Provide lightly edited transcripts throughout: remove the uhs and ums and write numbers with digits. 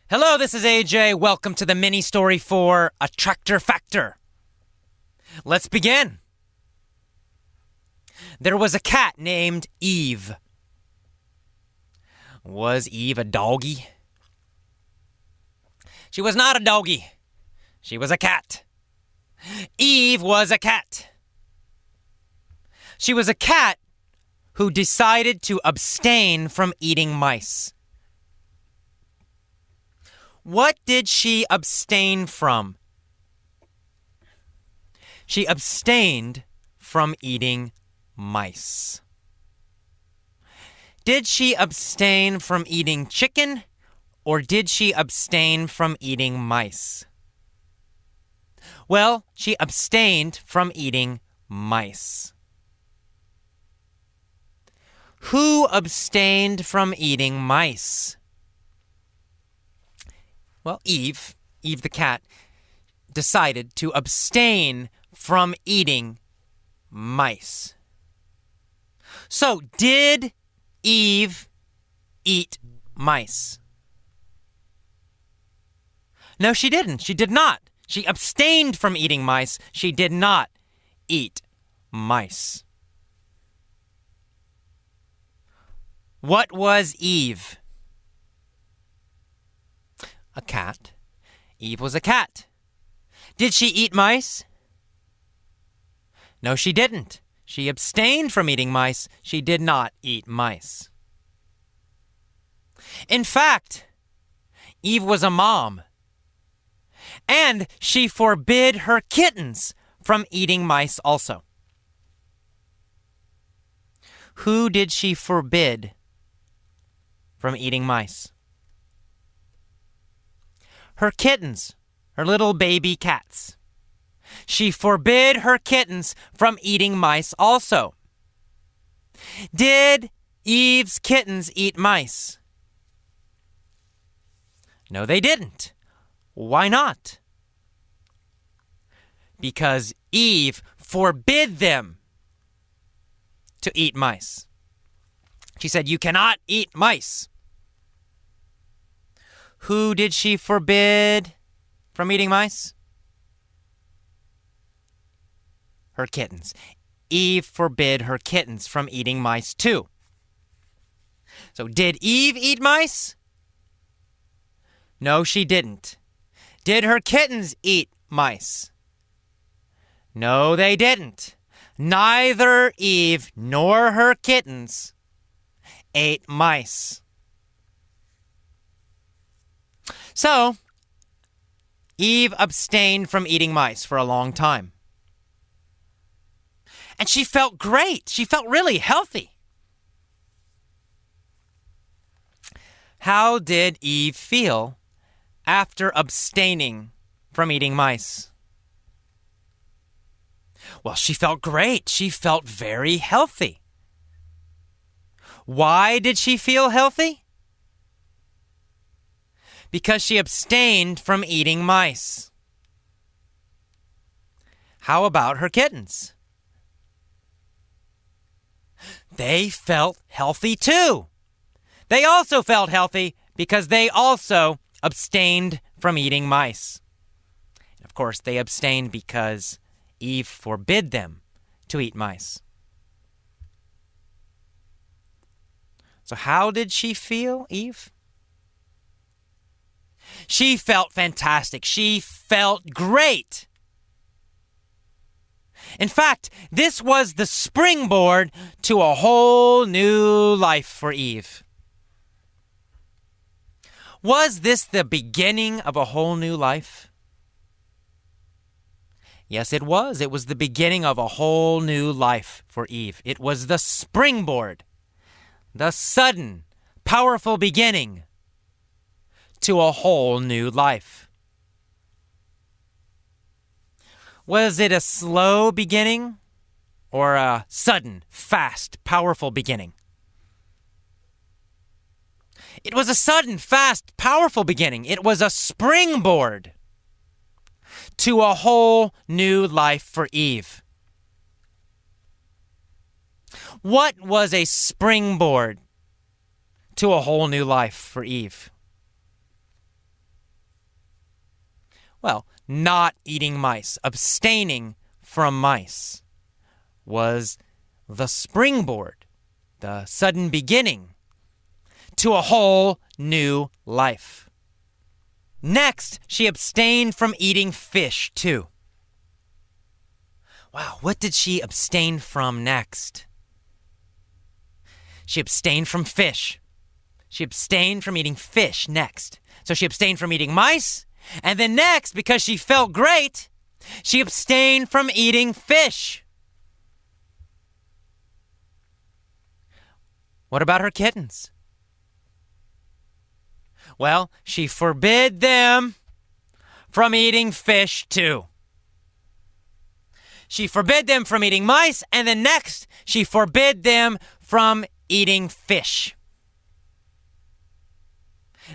Hello, this is AJ. Welcome to the mini story for Attractor Factor. Let's begin. There was a cat named Eve. Was Eve a doggy? She was not a doggy. She was a cat. Eve was a cat. She was a cat who decided to abstain from eating mice. What did she abstain from? She abstained from eating mice. Did she abstain from eating chicken, or did she abstain from eating mice? Well, she abstained from eating mice. Who abstained from eating mice? Well, Eve the cat, decided to abstain from eating mice. So, did Eve eat mice? No, she didn't. She did not. She abstained from eating mice. She did not eat mice. What was Eve? A cat. Eve was a cat. Did she eat mice? No, she didn't. She abstained from eating mice. She did not eat mice. In fact, Eve was a mom. And she forbid her kittens from eating mice also. Who did she forbid from eating mice? Her kittens, her little baby cats. She forbid her kittens from eating mice also. Did Eve's kittens eat mice? No, they didn't. Why not? Because Eve forbid them to eat mice. She said, "You cannot eat mice." Who did she forbid from eating mice? Her kittens. Eve forbid her kittens from eating mice too. So did Eve eat mice? No, she didn't. Did her kittens eat mice? No, they didn't. Neither Eve nor her kittens ate mice. So, Eve abstained from eating mice for a long time. And she felt great. She felt really healthy. How did Eve feel after abstaining from eating mice? Well, she felt great. She felt very healthy. Why did she feel healthy? Because she abstained from eating mice. How about her kittens? They felt healthy too. They also felt healthy because they also abstained from eating mice. Of course, they abstained because Eve forbid them to eat mice. So how did she feel, Eve? She felt fantastic. She felt great. In fact, this was the springboard to a whole new life for Eve. Was this the beginning of a whole new life? Yes, it was. It was the beginning of a whole new life for Eve. It was the springboard, the sudden, powerful beginning to a whole new life. Was it a slow beginning or a sudden, fast, powerful beginning? It was a sudden, fast, powerful beginning. It was a springboard to a whole new life for Eve. What was a springboard to a whole new life for Eve? Well, not eating mice, abstaining from mice, was the springboard, the sudden beginning to a whole new life. Next, she abstained from eating fish, too. Wow, what did she abstain from next? She abstained from fish. She abstained from eating fish next. So she abstained from eating mice, and then next, because she felt great, she abstained from eating fish. What about her kittens? Well, she forbid them from eating fish too. She forbid them from eating mice, and then next, she forbid them from eating fish.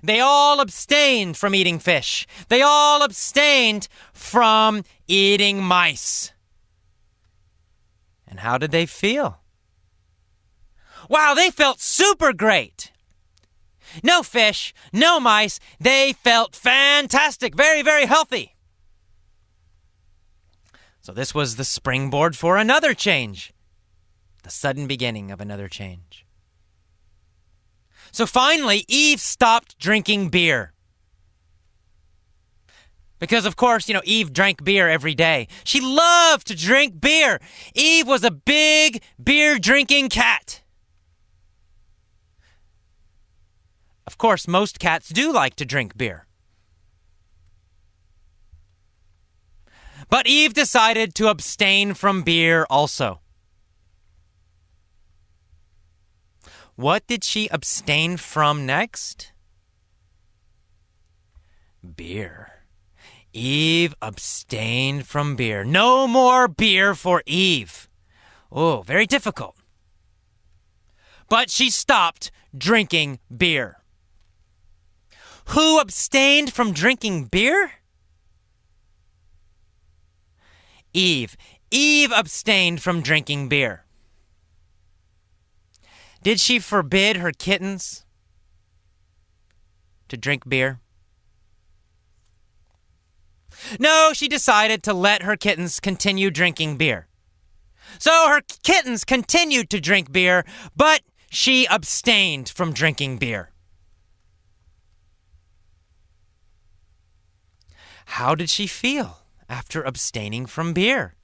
They all abstained from eating fish. They all abstained from eating mice. And how did they feel? Wow, they felt super great. No fish, no mice. They felt fantastic, very, very healthy. So this was the springboard for another change, the sudden beginning of another change. So finally, Eve stopped drinking beer. Because, of course, Eve drank beer every day. She loved to drink beer. Eve was a big beer-drinking cat. Of course, most cats do like to drink beer. But Eve decided to abstain from beer also. What did she abstain from next? Beer. Eve abstained from beer. No more beer for Eve. Oh, very difficult. But she stopped drinking beer. Who abstained from drinking beer? Eve. Eve abstained from drinking beer. Did she forbid her kittens to drink beer? No, she decided to let her kittens continue drinking beer. So her kittens continued to drink beer, but she abstained from drinking beer. How did she feel after abstaining from beer?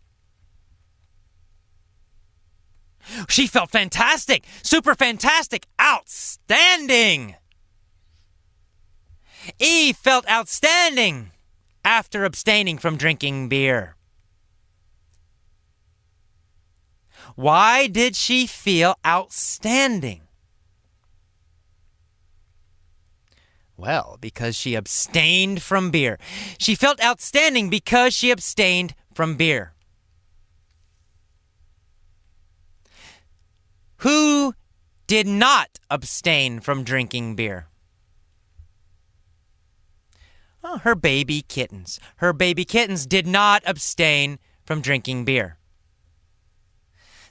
She felt fantastic, super fantastic, outstanding. Eve felt outstanding after abstaining from drinking beer. Why did she feel outstanding? Well, because she abstained from beer. She felt outstanding because she abstained from beer. Who did not abstain from drinking beer? Oh, her baby kittens. Her baby kittens did not abstain from drinking beer.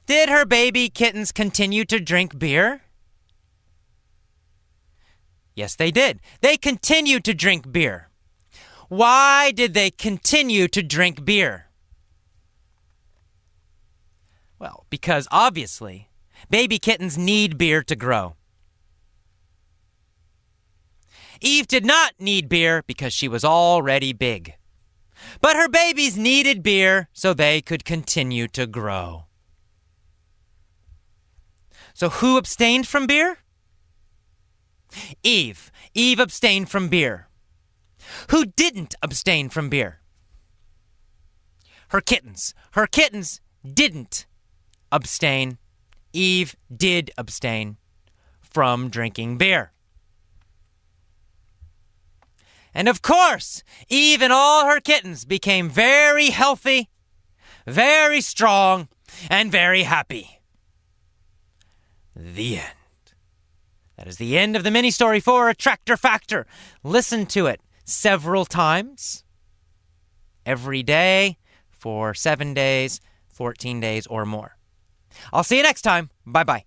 Did her baby kittens continue to drink beer? Yes, they did. They continued to drink beer. Why did they continue to drink beer? Well, because obviously, baby kittens need beer to grow. Eve did not need beer because she was already big. But her babies needed beer so they could continue to grow. So who abstained from beer? Eve. Eve abstained from beer. Who didn't abstain from beer? Her kittens. Her kittens didn't abstain. Eve did abstain from drinking beer. And of course, Eve and all her kittens became very healthy, very strong, and very happy. The end. That is the end of the mini-story for Attractor Factor. Listen to it several times every day for 7 days, 14 days, or more. I'll see you next time. Bye-bye.